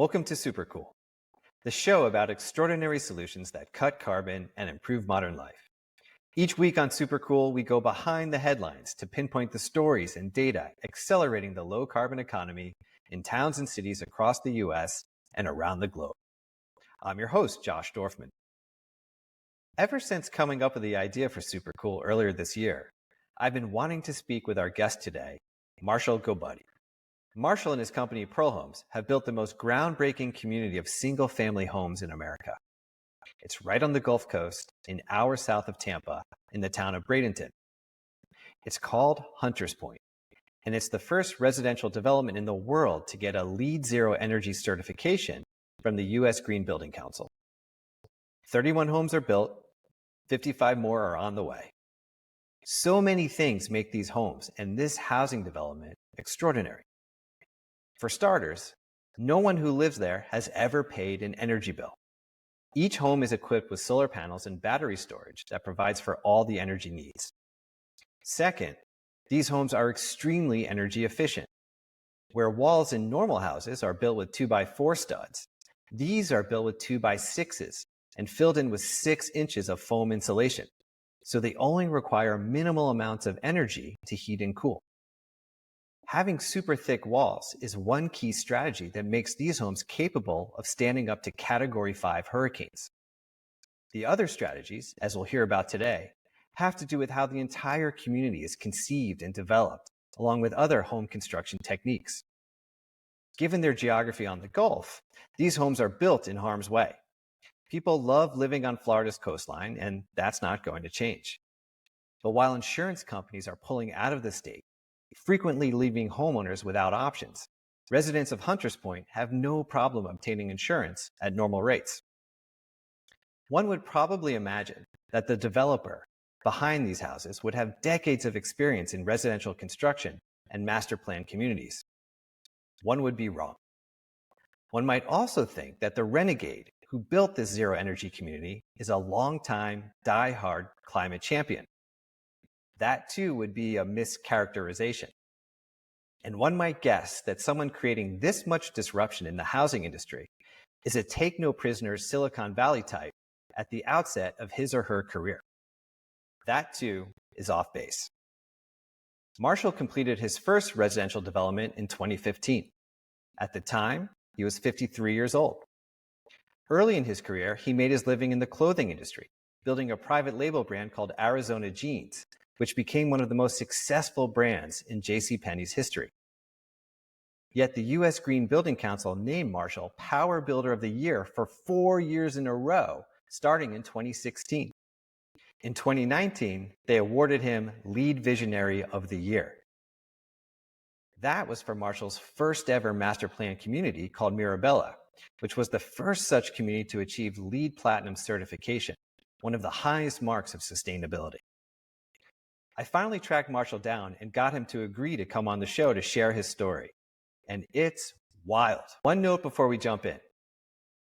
Welcome to Supercool, the show about extraordinary solutions that cut carbon and improve modern life. Each week on Supercool, we go behind the headlines to pinpoint the stories and data accelerating the low-carbon economy in towns and cities across the U.S. and around the globe. I'm your host, Josh Dorfman. Ever since coming up with the idea for Supercool earlier this year, I've been wanting to speak with our guest today, Marshall Gobuty. Marshall and his company Pearl Homes have built the most groundbreaking community of single-family homes in America. It's right on the Gulf Coast, an hour south of Tampa, in the town of Bradenton. It's called Hunters Point, and it's the first residential development in the world to get a LEED Zero Energy certification from the U.S. Green Building Council. 31 homes are built, 55 more are on the way. So many things make these homes and this housing development extraordinary. For starters, no one who lives there has ever paid an energy bill. Each home is equipped with solar panels and battery storage that provides for all the energy needs. Second, these homes are extremely energy efficient. Where walls in normal houses are built with 2x4 studs, these are built with 2x6s and filled in with 6 inches of foam insulation, so they only require minimal amounts of energy to heat and cool. Having super thick walls is one key strategy that makes these homes capable of standing up to Category 5 hurricanes. The other strategies, as we'll hear about today, have to do with how the entire community is conceived and developed, along with other home construction techniques. Given their geography on the Gulf, these homes are built in harm's way. People love living on Florida's coastline, and that's not going to change. But while insurance companies are pulling out of the state, frequently leaving homeowners without options, residents of Hunters Point have no problem obtaining insurance at normal rates. One would probably imagine that the developer behind these houses would have decades of experience in residential construction and master plan communities. One would be wrong. One might also think that the renegade who built this zero energy community is a longtime, die-hard climate champion. That too would be a mischaracterization. And one might guess that someone creating this much disruption in the housing industry is a take-no-prisoners Silicon Valley type at the outset of his or her career. That too is off base. Marshall completed his first residential development in 2015. At the time, he was 53 years old. Early in his career, he made his living in the clothing industry, building a private label brand called Arizona Jeans, which became one of the most successful brands in JCPenney's history. Yet the U.S. Green Building Council named Marshall Power Builder of the Year for 4 years in a row, starting in 2016. In 2019, they awarded him Lead Visionary of the Year. That was for Marshall's first ever master plan community called Mirabella, which was the first such community to achieve LEED Platinum certification, one of the highest marks of sustainability. I finally tracked Marshall down and got him to agree to come on the show to share his story. And it's wild. One note before we jump in.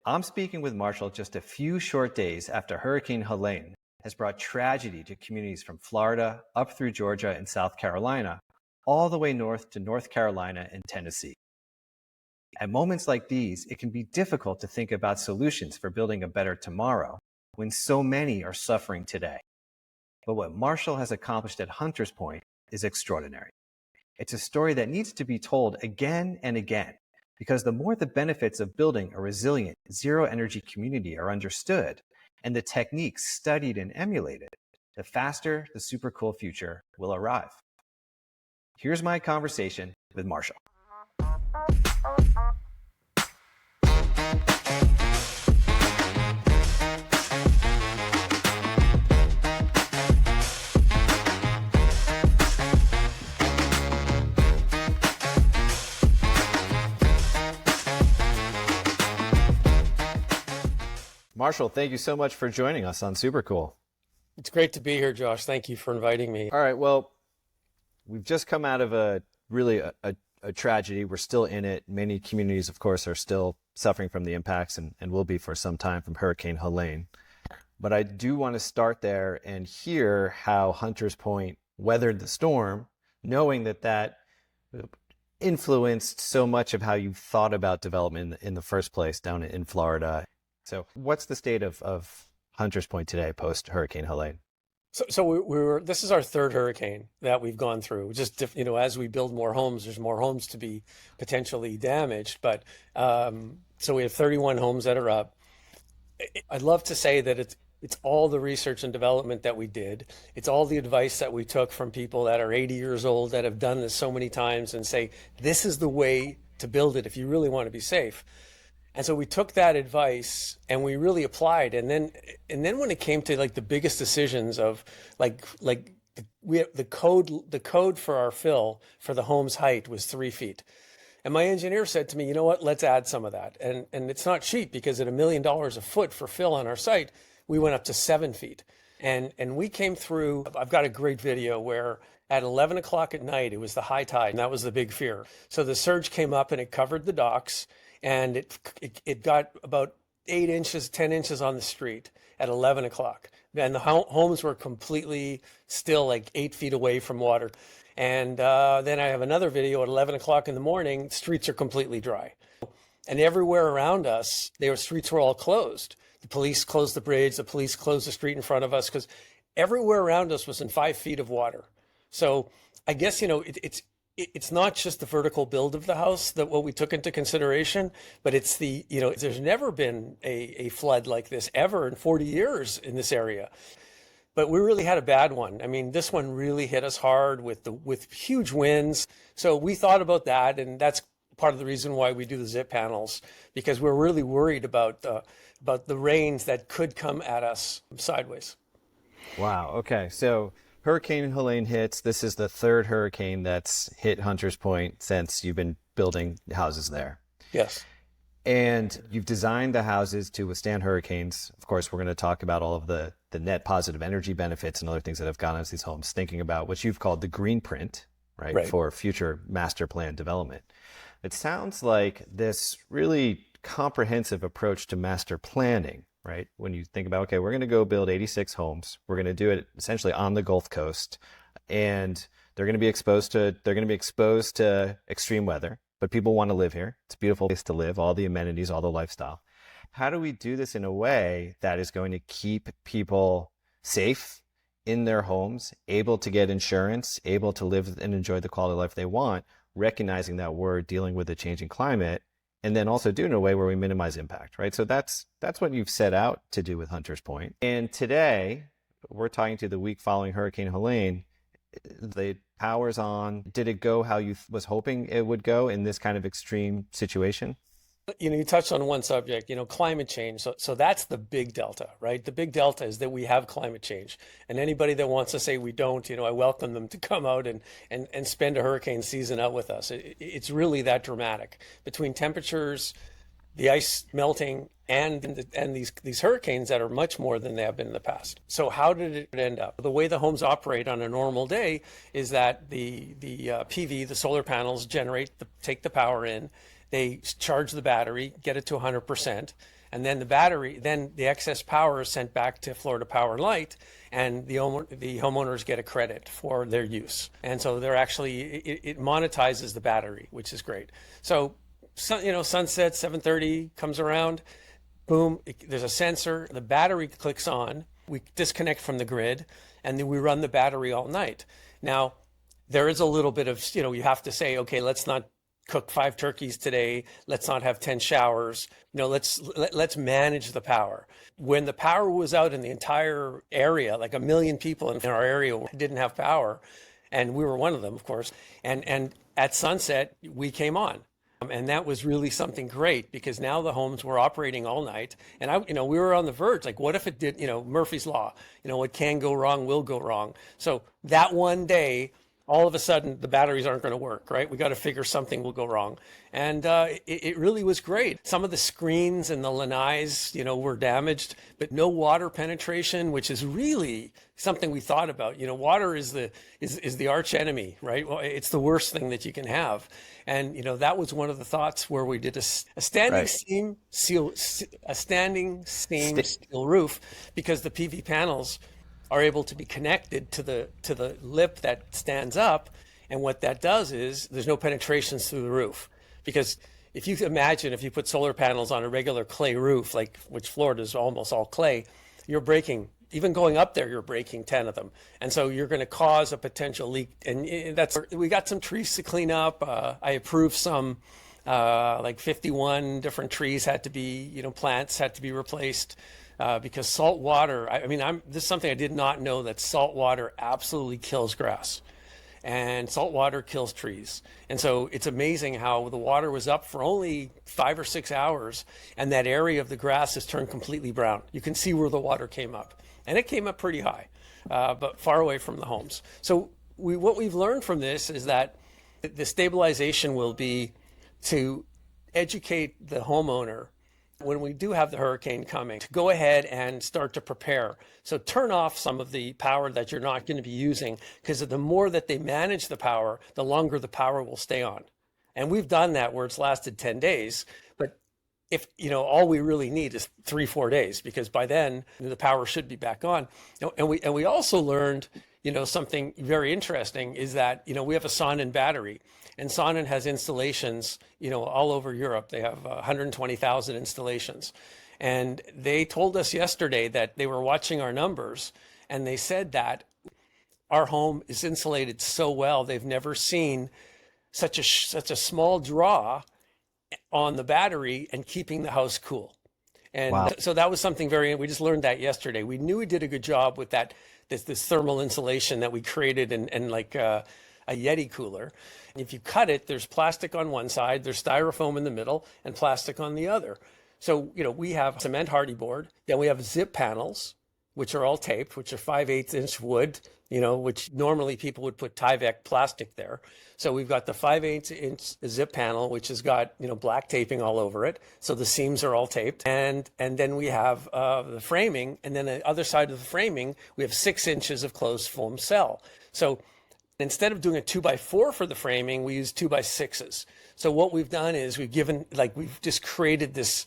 I'm speaking with Marshall just a few short days after Hurricane Helene has brought tragedy to communities from Florida up through Georgia and South Carolina, all the way north to North Carolina and Tennessee. At moments like these, it can be difficult to think about solutions for building a better tomorrow when so many are suffering today. But what Marshall has accomplished at Hunters Point is extraordinary. It's a story that needs to be told again and again, because the more the benefits of building a resilient, zero-energy community are understood and the techniques studied and emulated, the faster the super cool future will arrive. Here's my conversation with Marshall. Marshall, thank you so much for joining us on Supercool. It's great to be here, Josh. Thank you for inviting me. All right, well, we've just come out of a tragedy. We're still in it. Many communities, of course, are still suffering from the impacts and will be for some time from Hurricane Helene. But I do want to start there and hear how Hunters Point weathered the storm, knowing that influenced so much of how you thought about development in the first place down in Florida. So what's the state of Hunters Point today post Hurricane Helene? So this is our third hurricane that we've gone through. Just, as we build more homes, there's more homes to be potentially damaged. But so we have 31 homes that are up. I'd love to say that it's all the research and development that we did. It's all the advice that we took from people that are 80 years old that have done this so many times and say, this is the way to build it if you really want to be safe. And so we took that advice and we really applied. And then when it came to like the biggest decisions of the code for our fill for the home's height was 3 feet. And my engineer said to me, you know what, let's add some of that. And it's not cheap because at $1 million a foot for fill on our site, we went up to 7 feet. And we came through, I've got a great video where at 11 o'clock at night, it was the high tide, and that was the big fear. So the surge came up and it covered the docks, and it got about 8 inches, 10 inches on the street at 11 o'clock. And the homes were completely still, like 8 feet away from water. And then I have another video at 11 o'clock in the morning, streets are completely dry. And everywhere around us, streets were all closed. The police closed the bridge, the police closed the street in front of us, because everywhere around us was in 5 feet of water. So I guess, it's not just the vertical build of the house that what we took into consideration, but it's there's never been a flood like this ever in 40 years in this area. But we really had a bad one. I mean, this one really hit us hard with huge winds. So we thought about that, and that's part of the reason why we do the zip panels, because we're really worried about the rains that could come at us sideways. Wow. Okay. So Hurricane Helene hits. This is the third hurricane that's hit Hunters Point since you've been building houses there. Yes. And you've designed the houses to withstand hurricanes. Of course, we're going to talk about all of the net positive energy benefits and other things that have gone into these homes, thinking about what you've called the green print, right, for future master plan development. It sounds like this really comprehensive approach to master planning, right? When you think about, okay, we're going to go build 86 homes. We're going to do it essentially on the Gulf Coast, and they're going to be exposed to extreme weather, but people want to live here. It's a beautiful place to live, all the amenities, all the lifestyle. How do we do this in a way that is going to keep people safe in their homes, able to get insurance, able to live and enjoy the quality of life they want, recognizing that we're dealing with a changing climate, and then also do it in a way where we minimize impact, right? So that's what you've set out to do with Hunters Point. And today, we're talking to the week following Hurricane Helene. The power's on. Did it go how you was hoping it would go in this kind of extreme situation? You touched on one subject, climate change. So that's the big delta, right? The big delta is that we have climate change. And anybody that wants to say we don't, I welcome them to come out and spend a hurricane season out with us. It's really that dramatic. Between temperatures, the ice melting, and these hurricanes that are much more than they have been in the past. So how did it end up? The way the homes operate on a normal day is that the PV, the solar panels, take the power in. They charge the battery, get it to 100%, and then the excess power is sent back to Florida Power and Light, and the homeowners get a credit for their use. And so they're actually, it monetizes the battery, which is great. So, sunset, 7:30 comes around, boom, there's a sensor, the battery clicks on, we disconnect from the grid, and then we run the battery all night. Now, there is a little bit of, you have to say, okay, let's not cook 5 turkeys today. Let's not have 10 showers. Let's manage the power. When the power was out in the entire area, like 1 million people in our area didn't have power, and we were one of them, of course. And at sunset, we came on. And that was really something great, because now the homes were operating all night. And we were on the verge, like, what if it did, Murphy's Law, what can go wrong will go wrong. So that one day, all of a sudden, the batteries aren't going to work, right? We got to figure something will go wrong. And it really was great. Some of the screens and the lanais, were damaged, but no water penetration, which is really something we thought about. Water is the arch enemy, right? Well, it's the worst thing that you can have. And, that was one of the thoughts where we did a standing steel roof, because the PV panels are able to be connected to the lip that stands up, And what that does is there's no penetrations through the roof. Because if you imagine if you put solar panels on a regular clay roof, like which Florida is almost all clay, you're breaking, even going up there, you're breaking 10 of them. And so you're going to cause a potential leak. And we got some trees to clean up. I approved some, like 51 different trees had to be, plants had to be replaced. Because salt water, this is something I did not know, that salt water absolutely kills grass. And salt water kills trees. And so it's amazing how the water was up for only 5 or 6 hours, and that area of the grass has turned completely brown. You can see where the water came up. And it came up pretty high, but far away from the homes. So what we've learned from this is that the stabilization will be to educate the homeowner when we do have the hurricane coming, to go ahead and start to prepare. So turn off some of the power that you're not going to be using, because the more that they manage the power, the longer the power will stay on. And we've done that where it's lasted 10 days. But if, all we really need is 3-4 days, because by then the power should be back on. And we also learned, something very interesting is that, we have a Sonnen battery. And Sonnen has installations, all over Europe. They have 120,000 installations. And they told us yesterday that they were watching our numbers, and they said that our home is insulated so well, they've never seen such a small draw on the battery and keeping the house cool. And wow. So that was something we just learned that yesterday. We knew we did a good job with that, this thermal insulation that we created and like a Yeti cooler. If you cut it, there's plastic on one side, there's styrofoam in the middle, and plastic on the other. So, we have cement hardy board, then we have zip panels, which are all taped, which are 5/8 inch wood, which normally people would put Tyvek plastic there. So we've got the 5/8 inch zip panel, which has got, black taping all over it. So the seams are all taped. And then we have the framing, and then the other side of the framing, we have 6 inches of closed foam cell. So instead of doing a 2x4 for the framing, we use 2x6s. So what we've done is we've just created this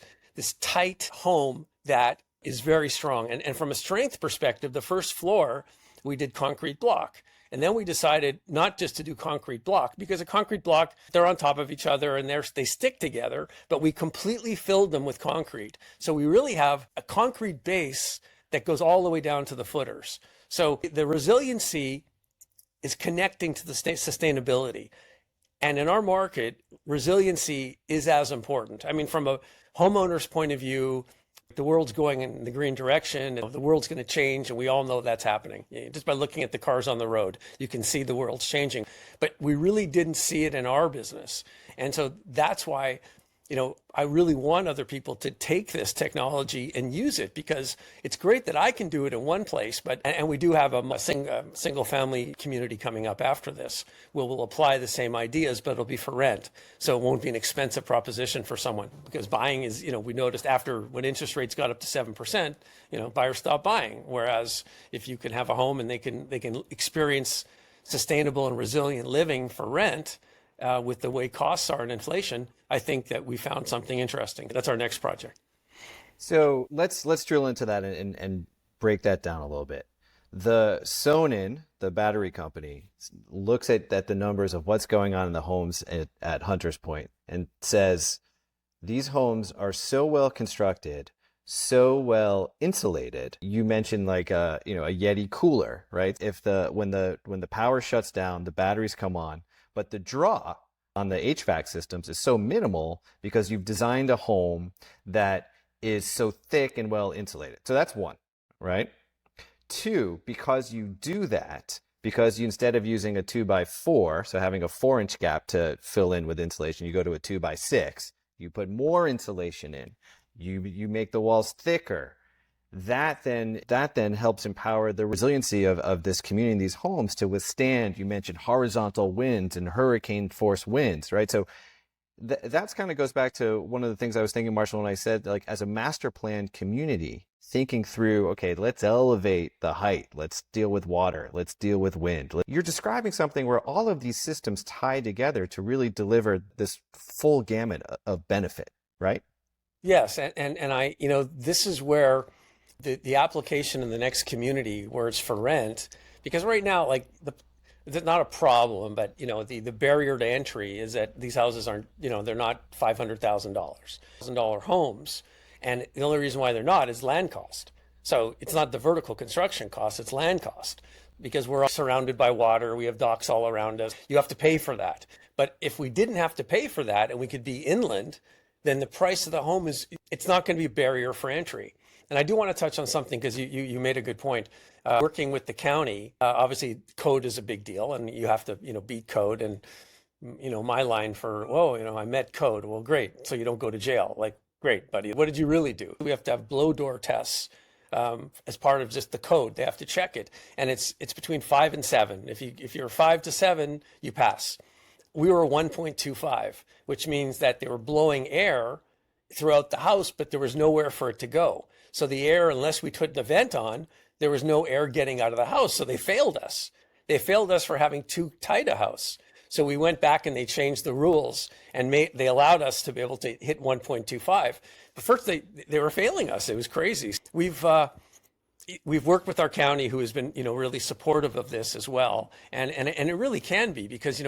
tight home that is very strong. And from a strength perspective, the first floor, we did concrete block. And then we decided not just to do concrete block, because a concrete block, they're on top of each other and they stick together, but we completely filled them with concrete. So we really have a concrete base that goes all the way down to the footers. So the resiliency is connecting to the sustainability. And in our market, resiliency is as important. From a homeowner's point of view, the world's going in the green direction, and the world's going to change, and we all know that's happening. Just by looking at the cars on the road, you can see the world's changing. But we really didn't see it in our business. And so that's why, I really want other people to take this technology and use it, because it's great that I can do it in one place, and we do have a single family community coming up after this. We'll apply the same ideas, but it'll be for rent. So it won't be an expensive proposition for someone, because buying is, we noticed when interest rates got up to 7%, buyers stopped buying. Whereas if you can have a home and they can experience sustainable and resilient living for rent, with the way costs are and inflation, I think that we found something interesting. That's our next project. So let's drill into that and break that down a little bit. The Sonnen, the battery company, looks at the numbers of what's going on in the homes at Hunter's Point and says these homes are so well constructed, so well insulated. You mentioned like a Yeti cooler, right? When the power shuts down, the batteries come on. But the draw on the HVAC systems is so minimal because you've designed a home that is so thick and well insulated. So that's one, right? Two, because you do that, because you, instead of using a 2x4, so having a 4-inch gap to fill in with insulation, you go to a 2x6, you put more insulation in, you make the walls thicker. That then helps empower the resiliency of this community and these homes to withstand, you mentioned horizontal winds and hurricane force winds, right? So that's kind of goes back to one of the things I was thinking, Marshall, when I said, like, as a master planned community, thinking through, okay, let's elevate the height, let's deal with water, let's deal with wind. You're describing something where all of these systems tie together to really deliver this full gamut of benefit, right? Yes, and I, this is where the application in the next community where it's for rent, because right now, like it's not a problem, but the barrier to entry is that these houses aren't, they're not $500,000 homes. And the only reason why they're not is land cost. So it's not the vertical construction cost, it's land cost. Because we're surrounded by water, we have docks all around us. You have to pay for that. But if we didn't have to pay for that and we could be inland, then the price of the home it's not going to be a barrier for entry. And I do want to touch on something because you made a good point. Working with the county, obviously code is a big deal and you have to, beat code. And, my line for, I met code. Well, great. So you don't go to jail. Like, great, buddy. What did you really do? We have to have blow door tests as part of just the code. They have to check it. And it's between 5 and 7. If you're 5 to 7, you pass. We were 1.25, which means that they were blowing air throughout the house, but there was nowhere for it to go. So the air, unless we put the vent on, there was no air getting out of the house. So they failed us. They failed us for having too tight a house. So we went back and they changed the rules and they allowed us to be able to hit 1.25. But first they were failing us. It was crazy. We've worked with our county, who has been, really supportive of this as well. And it really can be because,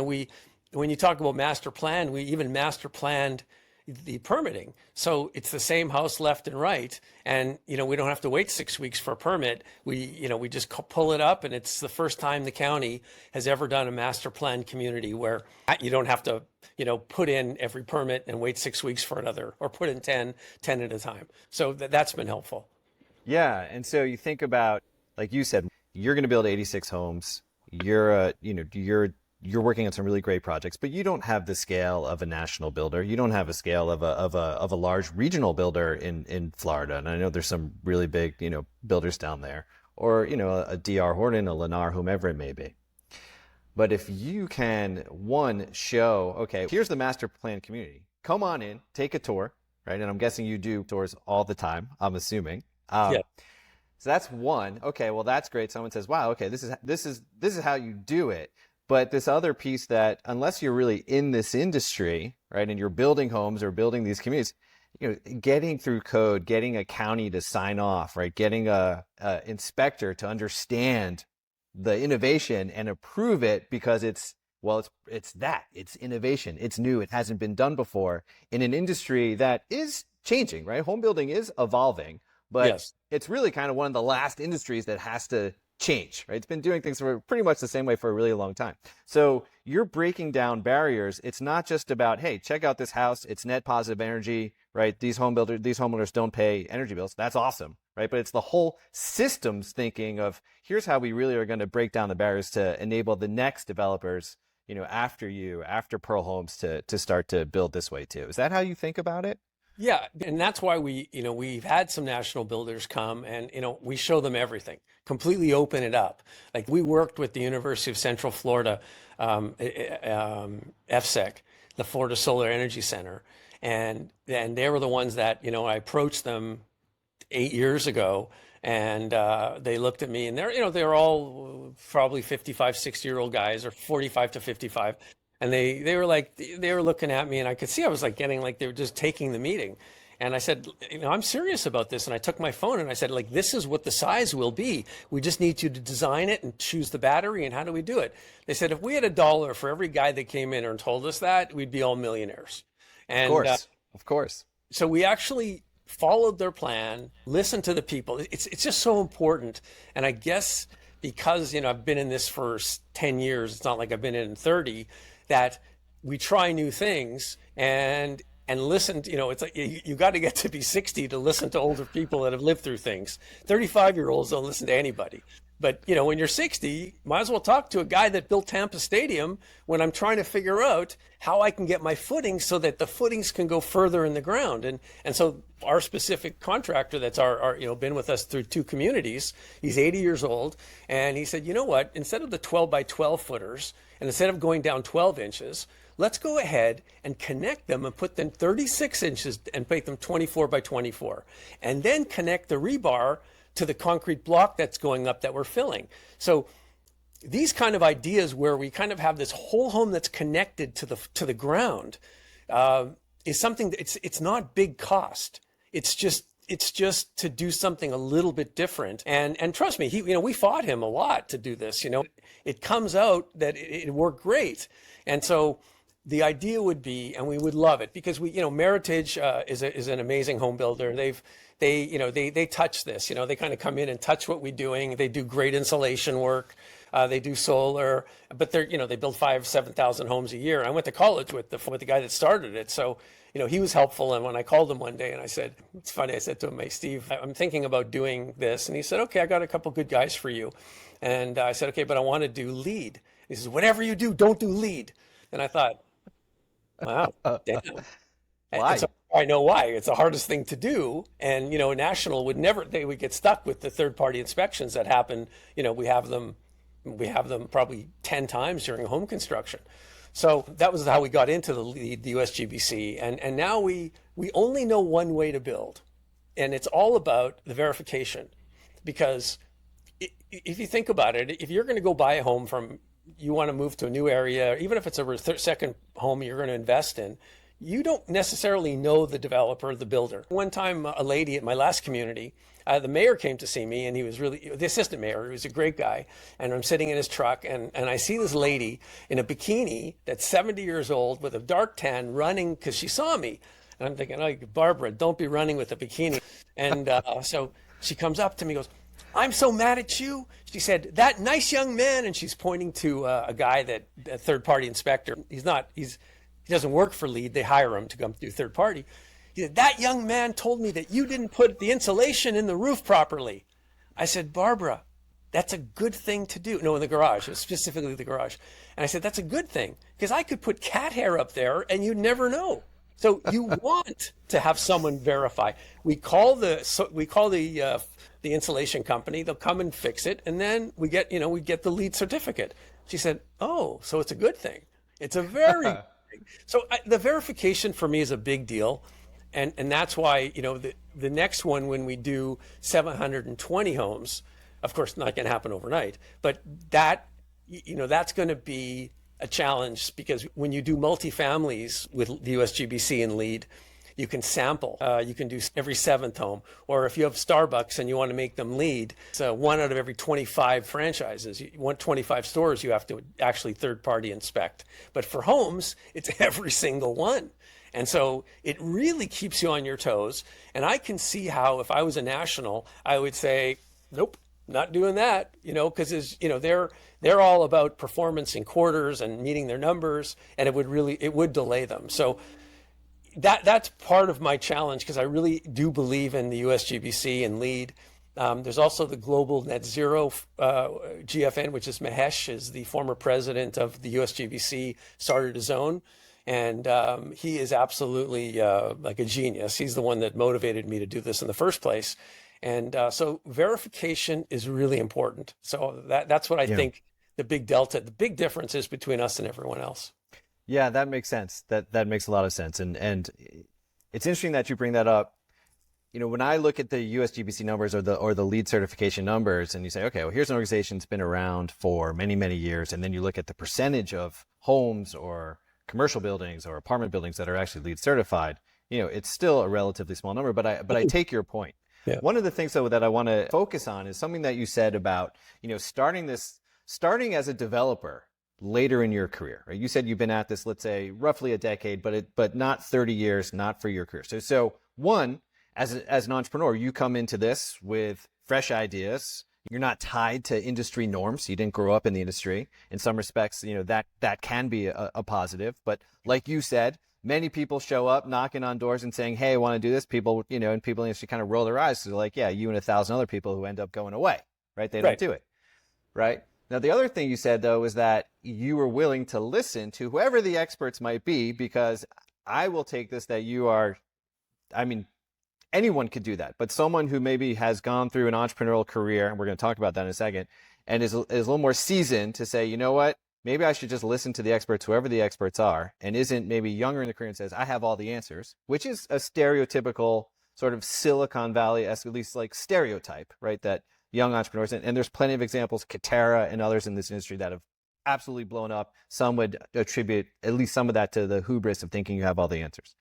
when you talk about master plan, we even master planned the permitting. So it's the same house left and right. And, we don't have to wait 6 weeks for a permit. We just pull it up, and it's the first time the county has ever done a master plan community where you don't have to, put in every permit and wait 6 weeks for another, or put in 10 at a time. So that's been helpful. Yeah. And so you think about, like you said, you're going to build 86 homes. You're working on some really great projects, but you don't have the scale of a national builder. You don't have a scale of a large regional builder in Florida. And I know there's some really big, builders down there, or, a DR Horton, a Lennar, whomever it may be. But if you can, one, show, okay, here's the master plan community. Come on in, take a tour, right? And I'm guessing you do tours all the time, I'm assuming. Yeah. So that's one. Okay, well, that's great. Someone says, wow, okay, this is how you do it. But this other piece that, unless you're really in this industry, right, and you're building homes or building these communities, getting through code, getting a county to sign off, right, getting a inspector to understand the innovation and approve it because it's innovation, it's new, it hasn't been done before in an industry that is changing, right? Home building is evolving, but Yes. It's really kind of one of the last industries that has to change, right? It's been doing things for pretty much the same way for a really long time. So you're breaking down barriers. It's not just about, hey, check out this house. It's net positive energy, right? These homeowners don't pay energy bills. That's awesome, right? But it's the whole systems thinking of, here's how we really are going to break down the barriers to enable the next developers, after Pearl Homes to start to build this way too. Is that how you think about it? Yeah, and that's why we've had some national builders come and, we show them everything, completely open it up. Like we worked with the University of Central Florida, FSEC, the Florida Solar Energy Center. And they were the ones that, I approached them 8 years ago, and they looked at me, and they're all probably 55, 60-year-old guys, or 45 to 55. And they were looking at me, and I could see I was like getting like they were just taking the meeting. And I said, I'm serious about this. And I took my phone and I said, like, this is what the size will be. We just need you to design it and choose the battery. And how do we do it? They said, if we had $1 for every guy that came in and told us that, we'd be all millionaires. And of course. So we actually followed their plan, listened to the people. It's just so important. And I guess because, I've been in this for 10 years, it's not like I've been in 30, that we try new things and listen to, it's like you got to get to be 60 to listen to older people that have lived through things. 35-year-olds don't listen to anybody. But, when you're 60, might as well talk to a guy that built Tampa Stadium when I'm trying to figure out how I can get my footings so that the footings can go further in the ground. And so our specific contractor that's our been with us through 2 communities, he's 80 years old. And he said, you know what, instead of the 12 by 12 footers, and instead of going down 12 inches, let's go ahead and connect them and put them 36 inches and make them 24 by 24. And then connect the rebar to the concrete block that's going up that we're filling. So these kind of ideas where we kind of have this whole home that's connected to the ground is something that it's not big cost. It's just It's just to do something a little bit different. And trust me, we fought him a lot to do this. It comes out that it worked great. And so the idea would be, and we would love it because Meritage is an amazing home builder. They touch this. They kind of come in and touch what we're doing. They do great insulation work. They do solar, but they build 7,000 homes a year. I went to college with the guy that started it, so he was helpful. And when I called him one day and I said, it's funny, I said to him, "Hey, Steve, I'm thinking about doing this," and he said, "Okay, I got a couple good guys for you." And I said, "Okay, but I want to do lead." He says, "Whatever you do, don't do lead." And I thought, wow, damn. Why? And so I know why. It's the hardest thing to do. And, National would never, they would get stuck with the third-party inspections that happen. We have them probably 10 times during home construction. So that was how we got into the USGBC. And now we only know one way to build. And it's all about the verification. Because if you think about it, if you're going to go buy a home you want to move to a new area, even if it's a second home you're going to invest in, you don't necessarily know the developer, the builder. One time, a lady at my last community, the mayor came to see me, and he was the assistant mayor. He was a great guy. And I'm sitting in his truck, and I see this lady in a bikini that's 70 years old with a dark tan running because she saw me. And I'm thinking, "Oh, Barbara, don't be running with a bikini." And so she comes up to me and goes, "I'm so mad at you." She said, "That nice young man," and she's pointing to a guy a third-party inspector. He doesn't work for LEED. They hire him to come do third party. He said, "That young man told me that you didn't put the insulation in the roof properly." I said, "Barbara, that's a good thing to do." No, in the garage, specifically the garage. And I said, "That's a good thing because I could put cat hair up there and you'd never know." So you want to have someone verify. We call the insulation company. They'll come and fix it, and then we get the LEED certificate. She said, "Oh, so it's a good thing." It's a very So the verification for me is a big deal. And that's why, the next one, when we do 720 homes, of course, not going to happen overnight, but that's going to be a challenge because when you do multifamilies with the USGBC and LEED, you can sample. You can do every seventh home. Or if you have Starbucks and you want to make them LEED, so 1 out of every 25 franchises. You want 25 stores, you have to actually third-party inspect. But for homes, it's every single one. And so it really keeps you on your toes. And I can see how if I was a national, I would say, nope, not doing that, because they're all about performance in quarters and meeting their numbers, and it would delay them. So that's part of my challenge because I really do believe in the USGBC and LEED. There's also the Global Net Zero GFN, which is Mahesh, is the former president of the USGBC, started his own. And he is absolutely like a genius. He's the one that motivated me to do this in the first place. And so verification is really important. So that's what I think the big difference is between us and everyone else. Yeah, that makes sense. That makes a lot of sense. And it's interesting that you bring that up. When I look at the USGBC numbers or the LEED certification numbers, and you say, okay, well, here's an organization that's been around for many, many years, and then you look at the percentage of homes or commercial buildings or apartment buildings that are actually LEED certified, it's still a relatively small number. But I take your point. Yeah. One of the things, though, that I want to focus on is something that you said about, starting as a developer later in your career, right? You said you've been at this, let's say, roughly a decade, but not 30 years, not for your career. So one, as an entrepreneur, you come into this with fresh ideas. You're not tied to industry norms. You didn't grow up in the industry. In some respects, that can be a positive. But like you said, many people show up knocking on doors and saying, "Hey, I want to do this." People, and people in the industry kind of roll their eyes. So they're like, "Yeah, you and 1,000 other people who end up going away," right? They don't do it, right? Now, the other thing you said, though, is that you were willing to listen to whoever the experts might be, because I will take this that you are, anyone could do that, but someone who maybe has gone through an entrepreneurial career, and we're going to talk about that in a second, and is a little more seasoned to say, you know what, maybe I should just listen to the experts, whoever the experts are, and isn't maybe younger in the career and says, I have all the answers, which is a stereotypical sort of Silicon Valley, at least like stereotype, right? That young entrepreneurs, and there's plenty of examples, Katera and others in this industry that have absolutely blown up. Some would attribute at least some of that to the hubris of thinking you have all the answers.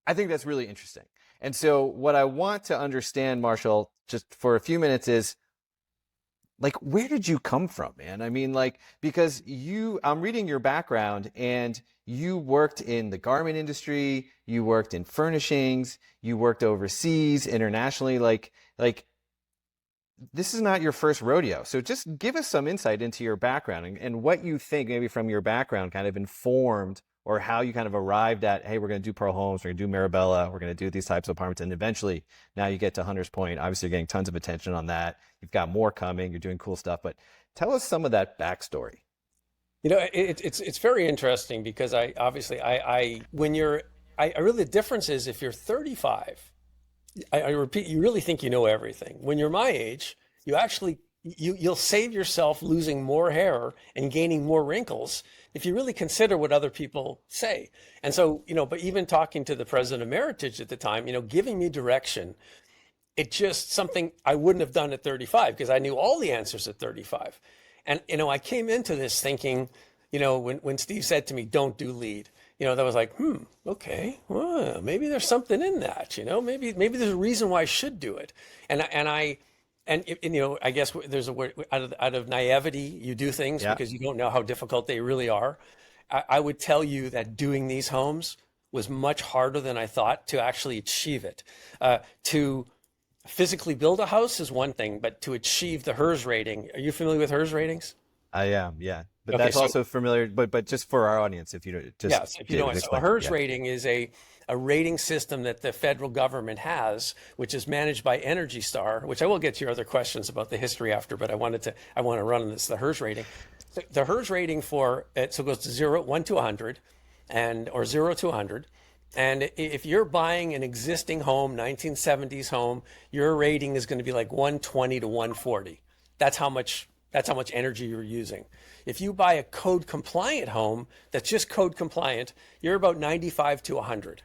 I think that's really interesting. And so what I want to understand, Marshall, just for a few minutes is, like, where did you come from, man? I mean, like, because I'm reading your background, and you worked in the garment industry, you worked in furnishings, you worked overseas, internationally, like this is not your first rodeo. So just give us some insight into your background, and what you think maybe from your background kind of informed, or how you kind of arrived at, hey, we're going to do Pearl Homes, we're going to do Mirabella, we're going to do these types of apartments. And eventually now you get to Hunter's Point. Obviously you're getting tons of attention on that. You've got more coming, you're doing cool stuff, but tell us some of that backstory. It's very interesting because I obviously I when you're I really the difference is if you're 35, I repeat, you really think you know everything. When you're my age, you actually you'll save yourself losing more hair and gaining more wrinkles if you really consider what other people say. And so, but even talking to the president of Meritage at the time, giving me direction, it just something I wouldn't have done at 35 because I knew all the answers at 35. And, I came into this thinking, when Steve said to me, don't do lead, that was like, okay, well, maybe there's something in that, maybe there's a reason why I should do it. I guess there's a word out of naivety, you do things because you don't know how difficult they really are. I would tell you that doing these homes was much harder than I thought to actually achieve it. To physically build a house is one thing, but to achieve the HERS rating, are you familiar with HERS ratings? I am, yeah. But Okay, that's also familiar, but just for our audience, if you just yes, if you don't, so a HERS rating is a rating system that the federal government has, which is managed by Energy Star, which I will get to your other questions about the history after, but I want to run on this, the HERS rating. The HERS rating for it, so it goes to 1 to 100 or 0 to 100. And if you're buying an existing home, 1970s home, your rating is going to be like 120 to 140. That's how much energy you're using. If you buy a code compliant home that's just code compliant, you're about 95 to 100.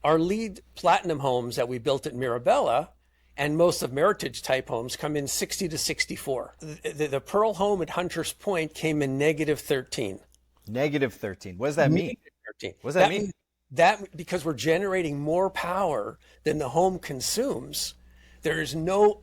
Our lead platinum homes that we built at Mirabella and most of Meritage type homes come in 60 to 64. The Pearl home at Hunter's Point came in negative 13. Negative 13. What does that mean? 13. What does that mean? That because we're generating more power than the home consumes. There's no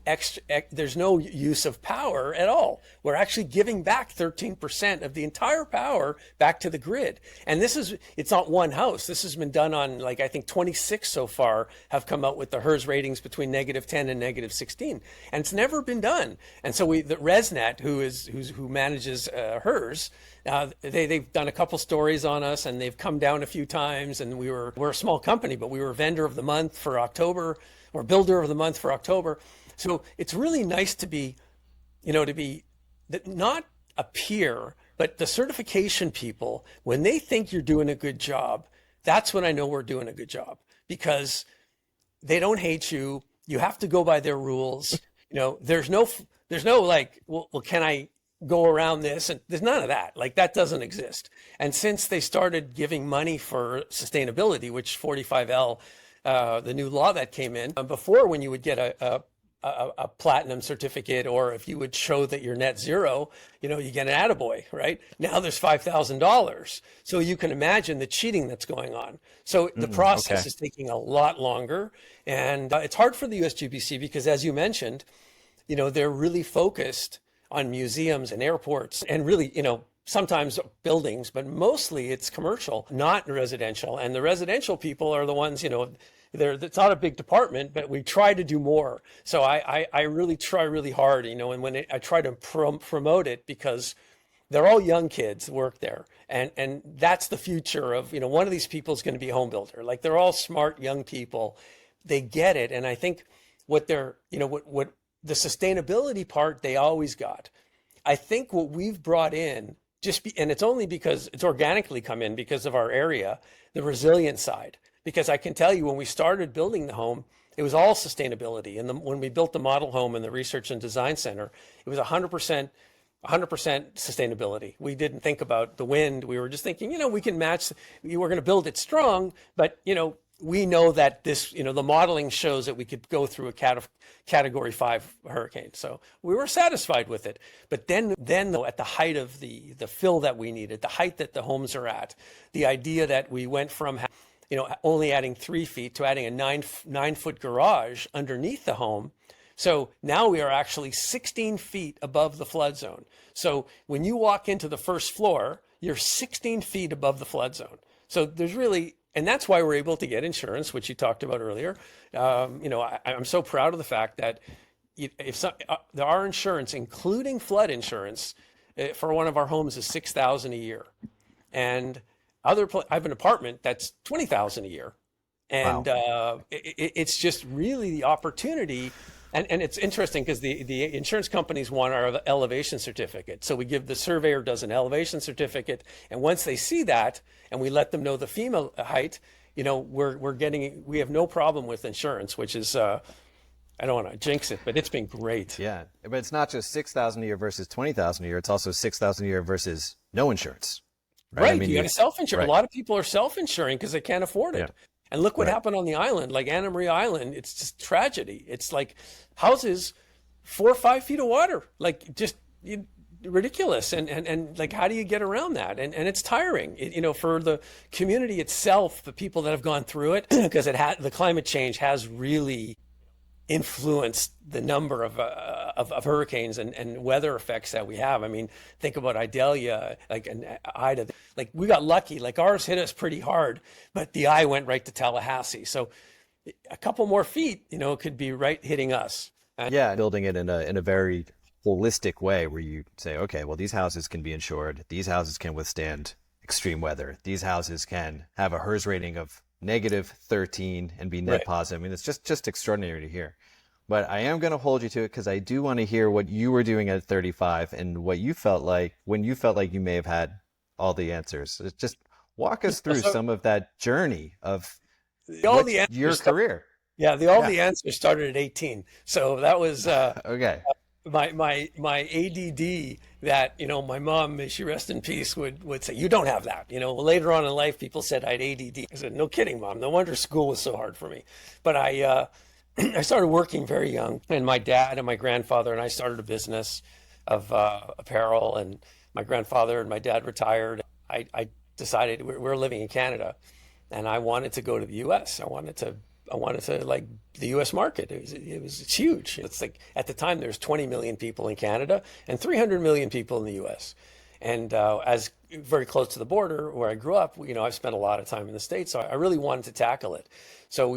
use of power at all. We're actually giving back 13% of the entire power back to the grid. And it's not one house. This has been done on, I think 26 so far have come out with the HERS ratings between negative 10 and negative 16. And it's never been done. And so the ResNet, who manages HERS, they've done a couple stories on us, and they've come down a few times. And we're a small company, but we were vendor of the month for October, or builder of the month for October. So it's really nice to be not a peer, but the certification people, when they think you're doing a good job, that's when I know we're doing a good job, because they don't hate you. You have to go by their rules. There's no like, well, can I go around this? And there's none of that. Like, that doesn't exist. And since they started giving money for sustainability, which 45L, the new law that came in, before, when you would get a platinum certificate, or if you would show that you're net zero, you get an attaboy, right? Now there's $5,000. So you can imagine the cheating that's going on. So the process is taking a lot longer. And it's hard for the USGBC because, as you mentioned, they're really focused on museums and airports and really, sometimes buildings, but mostly it's commercial, not residential. And the residential people are the ones, it's not a big department, but we try to do more. So I really try really hard, and when I try to promote it, because they're all young kids work there. And that's the future of, one of these people is going to be a home builder. Like, they're all smart young people. They get it. And I think what they're, what the sustainability part, they always got. I think what we've brought in, and it's only because it's organically come in because of our area, the resilient side. Because I can tell you, when we started building the home, it was all sustainability. And when we built the model home in the Research and Design Center, it was 100% sustainability. We didn't think about the wind. We were just thinking, we can match, we're going to build it strong, but, we know that this, the modeling shows that we could go through a category 5 hurricane. So we were satisfied with it. But then though, at the height of the fill that we needed, the height that the homes are at, the idea that we went from, only adding 3 feet to adding a 9 foot garage underneath the home. So now we are actually 16 feet above the flood zone. So when you walk into the first floor, you're 16 feet above the flood zone. So there's really, and that's why we're able to get insurance, which you talked about earlier. I'm so proud of the fact that our insurance, including flood insurance, for one of our homes is $6,000 a year, and I have an apartment that's $20,000 a year, and Wow. it's just really the opportunity. And it's interesting because the insurance companies want our elevation certificate. So the surveyor does an elevation certificate. And once they see that and we let them know the FEMA height, we have no problem with insurance, which is, I don't want to jinx it, but it's been great. Yeah, but it's not just 6,000 a year versus 20,000 a year. It's also 6,000 a year versus no insurance, right? Right. You got to self-insure. Right. A lot of people are self-insuring because they can't afford it. Yeah. And look what Right. happened on the island, like Anna Maria Island. It's just tragedy. It's like houses, 4 or 5 feet of water, like just ridiculous. And like, how do you get around that? And it's tiring, for the community itself, the people that have gone through it, because the climate change has really influenced the number of hurricanes and weather effects that we have. I mean, think about Idalia, and Ida. Like, we got lucky. Like, ours hit us pretty hard, but the eye went right to Tallahassee. So a couple more feet, could be right hitting us. Yeah, building it in a very holistic way where you say, okay, well, these houses can be insured. These houses can withstand extreme weather. These houses can have a HERS rating of -13 and be net Right. positive. I mean, it's just extraordinary to hear. But I am going to hold you to it because I do want to hear what you were doing at 35 and what you felt like when you felt like you may have had all the answers. Just walk us through some of that journey of All the your answers, career. yeah, the answers started at 18. So that was Okay. my ADD that, my mom, may she rest in peace, would say, you don't have that. Later on in life, people said I had ADD. I said, no kidding, Mom. No wonder school was so hard for me. But I started working very young, and my dad and my grandfather and I started a business of apparel, and my grandfather and my dad retired. I decided we're living in Canada, and I wanted to go to the U.S. I wanted to like the U.S. market. It's huge. It's like, at the time there's 20 million people in Canada and 300 million people in the U.S. And as very close to the border where I grew up, I've spent a lot of time in the States, so I really wanted to tackle it. So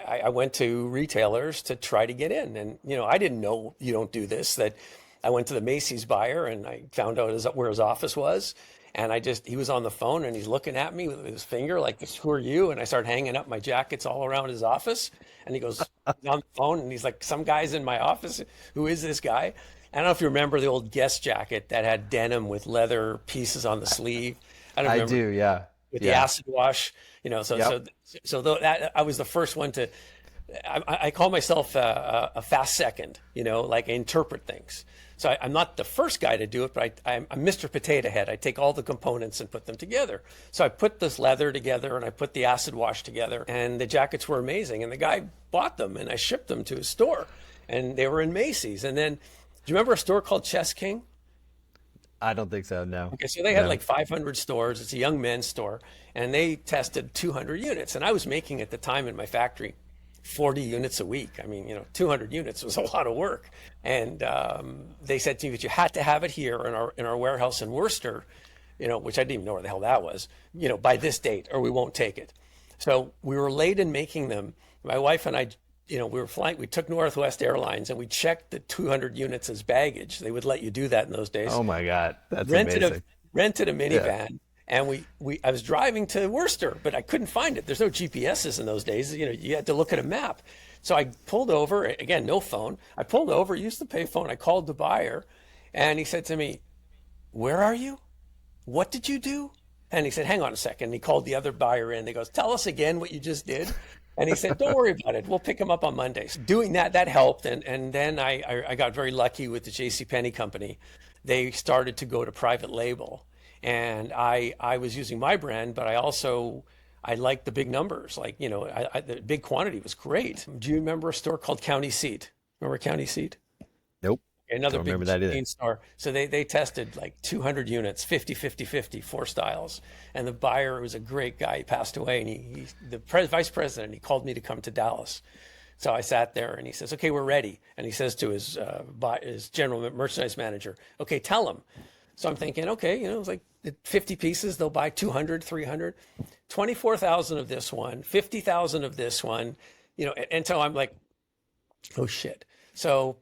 I went to retailers to try to get in, and I didn't know you don't do this. That I went to the Macy's buyer and I found out where his office was. And he was on the phone and he's looking at me with his finger like, who are you? And I started hanging up my jackets all around his office. And he goes he's on the phone and he's like, some guy's in my office. Who is this guy? I don't know if you remember the old Guess jacket that had denim with leather pieces on the sleeve. I don't remember. I do, yeah. With Yeah. the acid wash, Yep. I was the first one to, I call myself a fast second, like I interpret things. So I'm not the first guy to do it, but I'm Mr. Potato Head. I take all the components and put them together. So I put this leather together and I put the acid wash together, and the jackets were amazing. And the guy bought them and I shipped them to his store, and they were in Macy's. And then, do you remember a store called Chess King? I don't think so, no. Okay, so they had No. like 500 stores. It's a young men's store, and they tested 200 units. And I was making at the time in my factory 40 units a week. I mean, 200 units was a lot of work. And they said to me that you had to have it here in our warehouse in Worcester, which I didn't even know where the hell that was, by this date, or we won't take it. So we were late in making them. My wife and I, we were flying. We took Northwest Airlines and we checked the 200 units as baggage. They would let you do that in those days. Oh my God, that's rented amazing. rented a minivan, and I was driving to Worcester, but I couldn't find it. There's no GPSs in those days. You had to look at a map. So I pulled over, again, no phone. I pulled over, used the payphone. I called the buyer, and he said to me, "Where are you? What did you do?" And he said, "Hang on a second." And he called the other buyer in. He goes, "Tell us again what you just did." And he said, "Don't worry about it. We'll pick him up on Mondays." Doing that helped. And then I got very lucky with the JCPenney company. They started to go to private label. And I was using my brand, but I liked the big numbers. Like, the big quantity was great. Do you remember a store called County Seat? Remember County Seat? Nope. another Don't big remember that either. chain store. So they tested like 200 units, 50, 50, 50, four styles. And the buyer was a great guy. He passed away, and vice president, he called me to come to Dallas. So I sat there, and he says, okay, we're ready. And he says to his general merchandise manager, okay, tell him. So I'm thinking, okay, it's like 50 pieces, they'll buy 200, 300, 24,000 of this one, 50,000 of this one, and so I'm like, oh shit. So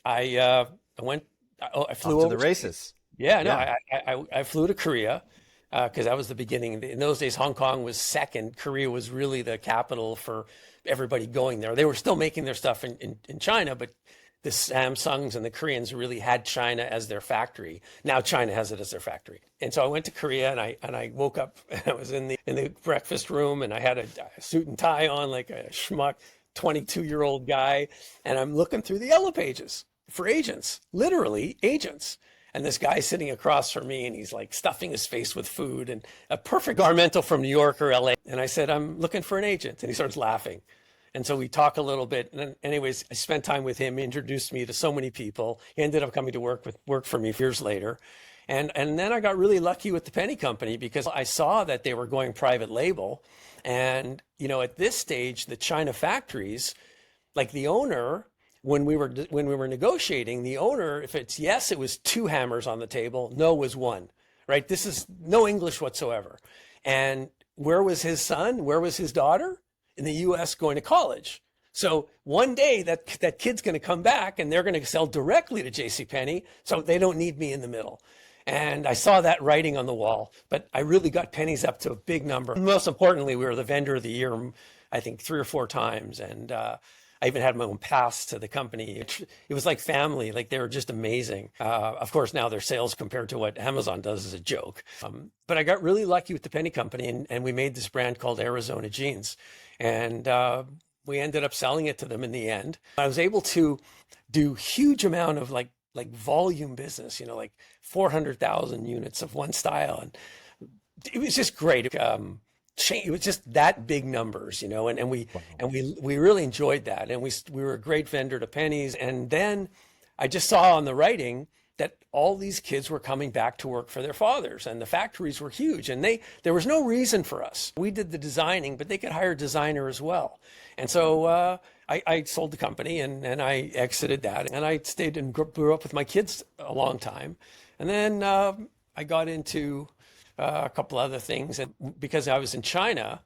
I flew Off to over the races. I flew to Korea because that was the beginning. In those days, Hong Kong was second. Korea was really the capital for everybody going there. They were still making their stuff in China, but the Samsungs and the Koreans really had China as their factory. Now China has it as their factory. And so I went to Korea, and I woke up, and I was in the breakfast room, and I had a suit and tie on like a schmuck 22-year-old guy, and I'm looking through the yellow pages for agents, literally agents. And this guy sitting across from me, and he's like stuffing his face with food, and a perfect garmental from New York or LA. And I said, I'm looking for an agent. And he starts laughing. And so we talk a little bit. And then, anyways, I spent time with him. He introduced me to so many people. He ended up coming to work for me years later. And then I got really lucky with the Penny Company because I saw that they were going private label. And, at this stage, the China factories, like the owner, when we were negotiating, the owner, if it's yes, it was 2 hammers on the table. No was 1, right? This is no English whatsoever. And where was his son? Where was his daughter? In the US going to college. So one day that kid's going to come back, and they're going to sell directly to JCPenney. So they don't need me in the middle. And I saw that writing on the wall, but I really got pennies up to a big number. Most importantly, we were the vendor of the year, I think 3 or 4 times. And I even had my own pass to the company. It was like family, like they were just amazing. Of course, now their sales compared to what Amazon does is a joke. But I got really lucky with the Penny Company, and we made this brand called Arizona Jeans. And we ended up selling it to them in the end. I was able to do huge amount of like volume business, like 400,000 units of one style. And it was just great. It was just that big numbers, and we really enjoyed that. And we were a great vendor to Pennies. And then I just saw on the writing that all these kids were coming back to work for their fathers, and the factories were huge, and there was no reason for us. We did the designing, but they could hire a designer as well. And so I sold the company, and I exited that, and I stayed and grew up with my kids a long time. And then I got into a couple other things, and because I was in China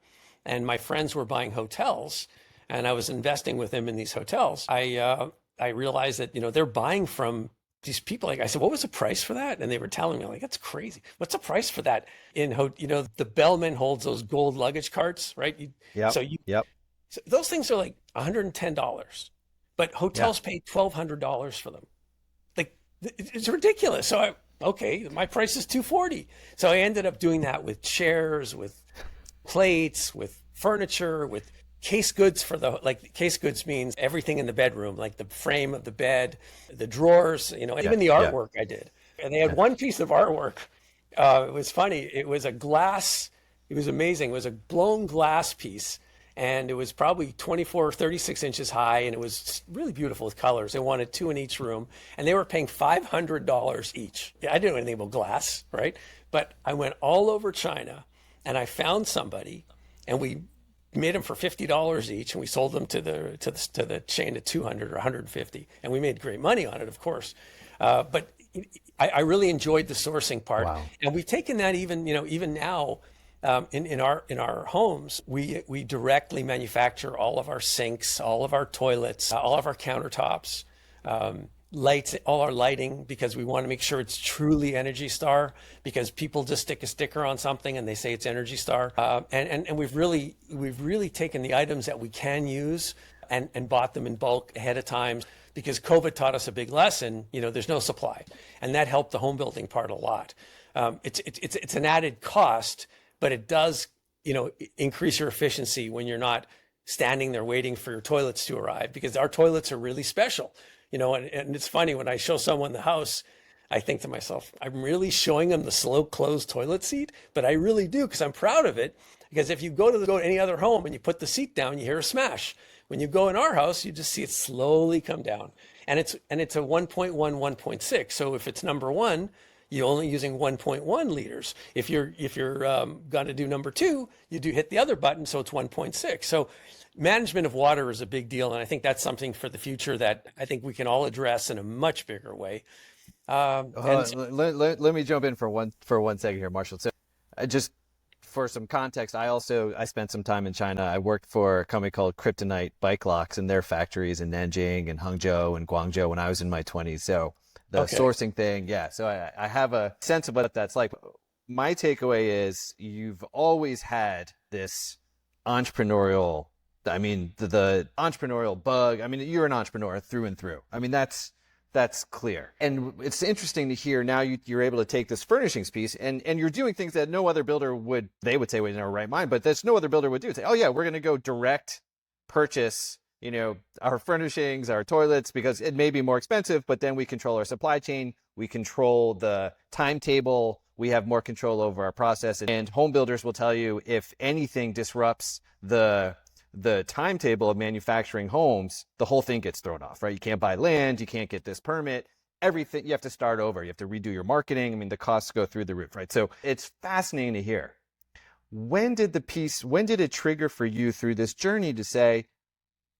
and my friends were buying hotels and I was investing with them in these hotels, I realized that, they're buying from these people. Like I said, what was the price for that? And they were telling me, like, that's crazy. What's the price for that? The bellman holds those gold luggage carts, right? Yeah. So those things are like $110, but hotels pay $1,200 for them. Like, it's ridiculous. So okay, my price is $240. So I ended up doing that with chairs, with plates, with furniture, with case goods case goods means everything in the bedroom, like the frame of the bed, the drawers, even the artwork I did. And they had one piece of artwork. It was funny. It was a glass. It was amazing. It was a blown glass piece. And it was probably 24 or 36 inches high. And it was really beautiful with colors. They wanted 2 in each room. And they were paying $500 each. I didn't know anything about glass, right? But I went all over China, and I found somebody, and we made them for $50 each, and we sold them to the chain at 200 or 150, and we made great money on it, of course. But I really enjoyed the sourcing part. Wow. And we've taken that even now in our homes. We directly manufacture all of our sinks, all of our toilets, all of our countertops, lights, all our lighting, because we want to make sure it's truly Energy Star, because people just stick a sticker on something and they say it's Energy Star. And we've really taken the items that we can use and bought them in bulk ahead of time, because COVID taught us a big lesson. There's no supply, and that helped the home building part a lot. It's an added cost, but it does, increase your efficiency when you're not standing there waiting for your toilets to arrive, because our toilets are really special. And it's funny, when I show someone the house, I think to myself, I'm really showing them the slow close toilet seat, but I really do, because I'm proud of it. Because if you go to any other home and you put the seat down, you hear a smash. When you go in our house, you just see it slowly come down. And it's a 1.1, 1.6. So if it's number one, you're only using 1.1 liters. If you're going to do number two, you do hit the other button, so it's 1.6. So management of water is a big deal, and I think that's something for the future that I think we can all address in a much bigger way. Let me jump in for one second here, Marshall. So, just for some context, I spent some time in China. I worked for a company called Kryptonite Bike Locks in their factories in Nanjing and Hangzhou and Guangzhou when I was in my 20s. So the sourcing thing, yeah. So I have a sense of what that's like. My takeaway is you've always had this entrepreneurial, the entrepreneurial bug. I mean, you're an entrepreneur through and through. I mean, that's clear. And it's interesting to hear now you're able to take this furnishings piece and you're doing things that no other builder would, they would say, well, in their right mind, but that's no other builder would do. Say, oh yeah, we're going to go direct purchase, our furnishings, our toilets, because it may be more expensive, but then we control our supply chain. We control the timetable. We have more control over our process. And home builders will tell you if anything disrupts the timetable of manufacturing homes, the whole thing gets thrown off, right? You can't buy land, you can't get this permit, everything, you have to start over. You have to redo your marketing. I mean, the costs go through the roof, right? So it's fascinating to hear. When did it trigger for you through this journey to say,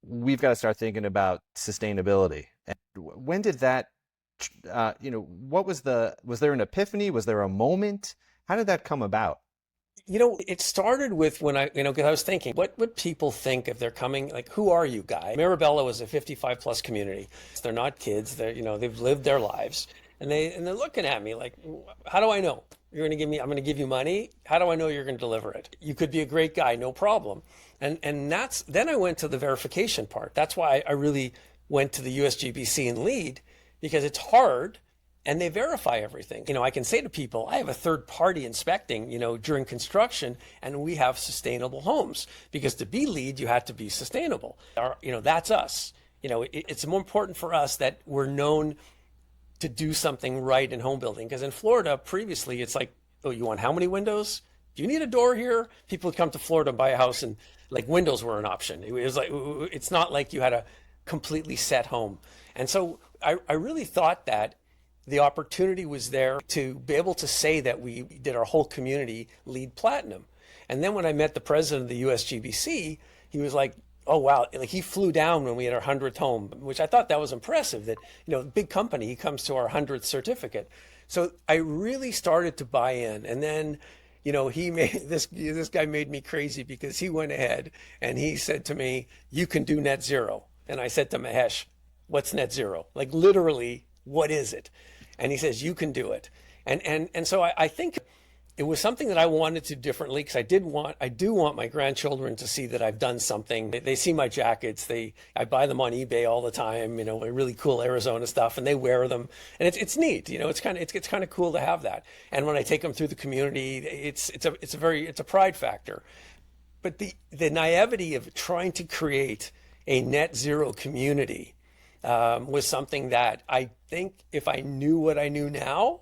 we've got to start thinking about sustainability? And when did that, was there an epiphany? Was there a moment? How did that come about? It started with when because I was thinking, what would people think if they're coming, like, who are you, guy? Mirabella was a 55 plus community. They're not kids. They've lived their lives, and they're looking at me like, how do I know you're going to give me? I'm going to give you money. How do I know you're going to deliver it? You could be a great guy, no problem. And then I went to the verification part. That's why I really went to the USGBC and LEED, because it's hard. And they verify everything. I can say to people, I have a third party inspecting, during construction, and we have sustainable homes, because to be LEED, you have to be sustainable. That's us. It's more important for us that we're known to do something right in home building. Because in Florida, previously, it's like, oh, you want how many windows? Do you need a door here? People would come to Florida and buy a house, and like windows were an option. It was like, it's not like you had a completely set home. And so I really thought that the opportunity was there to be able to say that we did our whole community LEED Platinum. And then when I met the president of the USGBC, he was like, oh, wow. Like, he flew down when we had our 100th home, which I thought that was impressive that, big company, he comes to our 100th certificate. So I really started to buy in. And then, he made this guy made me crazy, because he went ahead and he said to me, you can do net zero. And I said to Mahesh, what's net zero? Like, literally, what is it? And he says, you can do it. And so I think it was something that I wanted to do differently, because I do want my grandchildren to see that I've done something. They see my jackets. I buy them on eBay all the time, really cool Arizona stuff, and they wear them. And it's neat. It's kind of cool to have that. And when I take them through the community, it's a pride factor. But the naivety of trying to create a net zero community was something that I think if I knew what I knew now,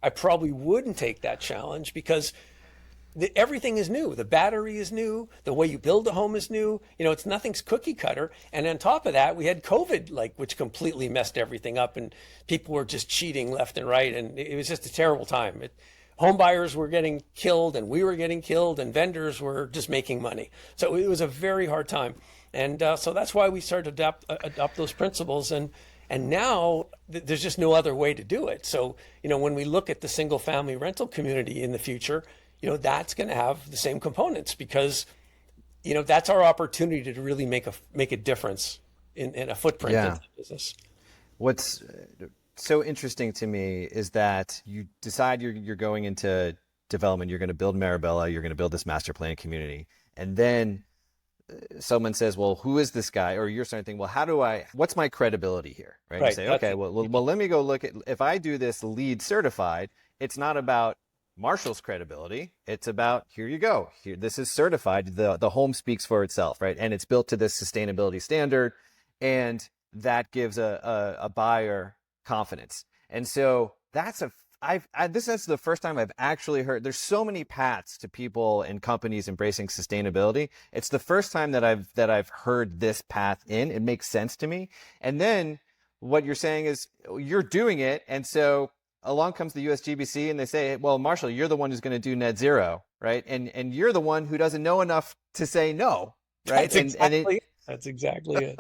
I probably wouldn't take that challenge, because everything is new. The battery is new. The way you build a home is new. Nothing's cookie cutter. And on top of that, we had COVID, which completely messed everything up, and people were just cheating left and right. And it was just a terrible time. Home buyers were getting killed, and we were getting killed, and vendors were just making money. So it was a very hard time. And so that's why we started to adopt those principles. And now there's just no other way to do it. So, when we look at the single family rental community in the future, that's going to have the same components, because, that's our opportunity to really make a difference in a footprint of the business. What's so interesting to me is that you decide you're going into development, you're going to build Mirabella, you're going to build this master plan community. And then someone says, well, who is this guy? Or you're starting to think, well, what's my credibility here? Right. You say, okay, well, let me go look at, if I do this LEED certified, it's not about Marshall's credibility. It's about, here you go. Here, this is certified. The home speaks for itself, right? And it's built to this sustainability standard. And that gives a buyer confidence. And so that's this is the first time I've actually heard. There's so many paths to people and companies embracing sustainability. It's the first time that I've heard this path in. It makes sense to me. And then what you're saying is you're doing it, and so along comes the USGBC, and they say, "Well, Marshall, you're the one who's going to do net zero, right? And you're the one who doesn't know enough to say no, right?" That's exactly it.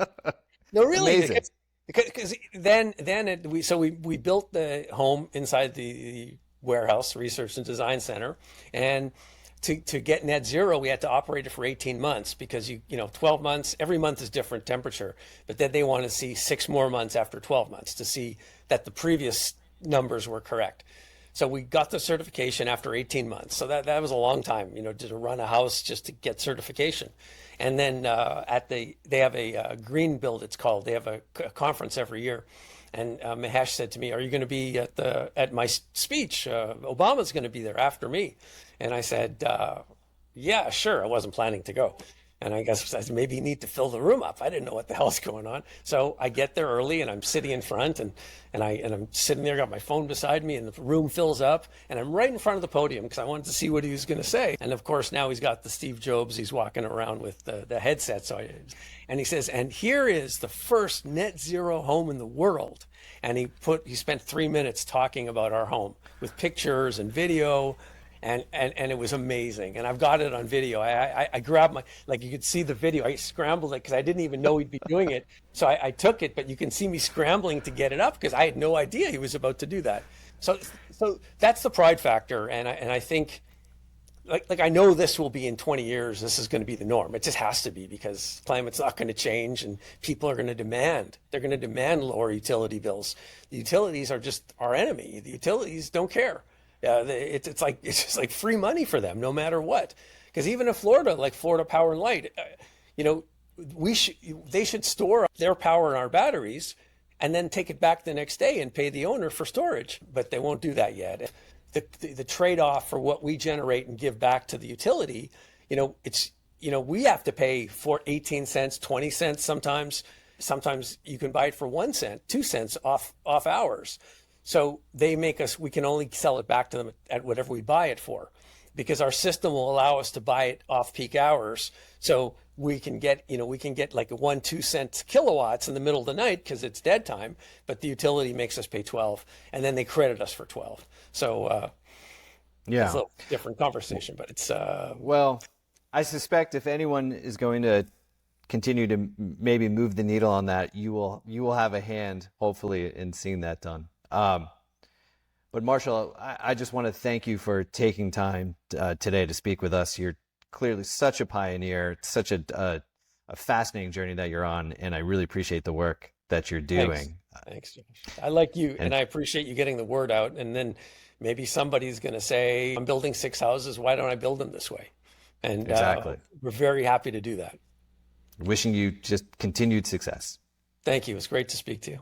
No, really, amazing. because we built the home inside the warehouse research and design center, and to get net zero, we had to operate it for 18 months because 12 months, every month is different temperature, but then they want to see 6 more months after 12 months to see that the previous numbers were correct. So we got the certification after 18 months. So that was a long time, to run a house just to get certification. And then they have a green build, it's called. They have a conference every year. And Mahesh said to me, "Are you going to be at my speech? Obama's going to be there after me." And I said, "Yeah, sure." I wasn't planning to go. And I guess I said, maybe you need to fill the room up. I didn't know what the hell's going on. So I get there early and I'm sitting in front and I'm sitting there, got my phone beside me, and the room fills up and I'm right in front of the podium because I wanted to see what he was going to say. And of course, now he's got the Steve Jobs, he's walking around with the headset. And he says, "And here is the first net zero home in the world." And he spent 3 minutes talking about our home with pictures and video. And it was amazing. And I've got it on video. I grabbed you could see the video. I scrambled it because I didn't even know he'd be doing it. So I took it, but you can see me scrambling to get it up because I had no idea he was about to do that. So that's the pride factor. And I think, I know this will be in 20 years, this is going to be the norm. It just has to be because climate's not going to change and people are going to demand. They're going to demand lower utility bills. The utilities are just our enemy. The utilities don't care. It's just like free money for them, no matter what. Because even in Florida, like Florida Power and Light, they should store their power in our batteries and then take it back the next day and pay the owner for storage. But they won't do that yet. The trade-off for what we generate and give back to the utility, we have to pay for 18 cents, 20 cents sometimes. Sometimes you can buy it for 1 cent, 2 cents off hours. So they make us, we can only sell it back to them at whatever we buy it for, because our system will allow us to buy it off peak hours. So we can get like a 1-2 cent kilowatts in the middle of the night because it's dead time, but the utility makes us pay 12 and then they credit us for 12. So yeah, it's a little different conversation, but it's well, I suspect if anyone is going to continue to maybe move the needle on that, you will have a hand, hopefully, in seeing that done. But Marshall, I just want to thank you for taking time today to speak with us. You're clearly such a pioneer, such a fascinating journey that you're on, and I really appreciate the work that you're doing. Thanks, Josh. I like you, and I appreciate you getting the word out. And then maybe somebody's going to say, "I'm building 6 houses. Why don't I build them this way?" And exactly. We're very happy to do that. Wishing you just continued success. Thank you. It's great to speak to you.